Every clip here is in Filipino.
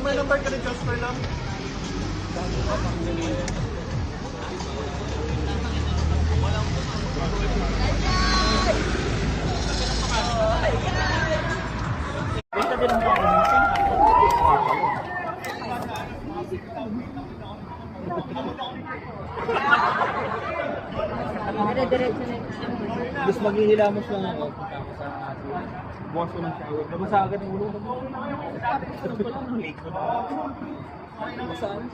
may number ka rin, Jasper lang. Dire-diretso na yung Tapos maghihilamos lang ako. Punta ako sa bukas ko ng shower. Nabasa agad yung ulo. Late ko na. Nabasaan?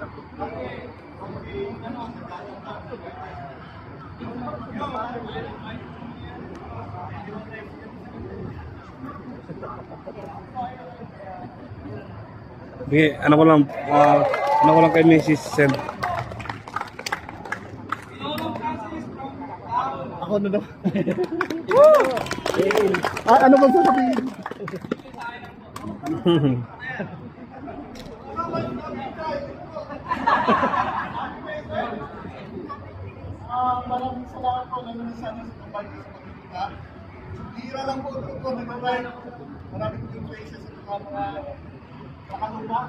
Sige, ano ko lang kay Mrs. Sen. Ako na daw. Ano bang sasabihin? Maraming salamat po na sana sa pagbahay sa pagkita. Bira lang po ito po, nagbabayad ako. Maraming praises sa mga nakaluma.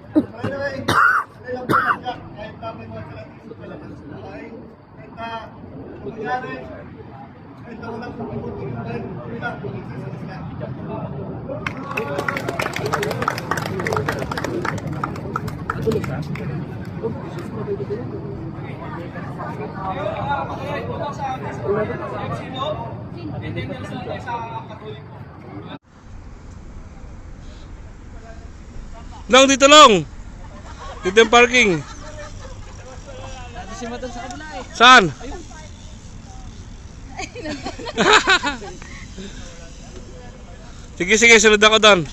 By the way, ano lang po nagyak, kahit namin mga kalatis sa kalaman sa buhay, kahit na nangyari, kahit na walang pagkakutulungan, bilang po nagsasasya. Natulog ka? Long, dito long. Dito yung parking. si Madon sa kabila eh. Saan? Sige, sunod ako doon.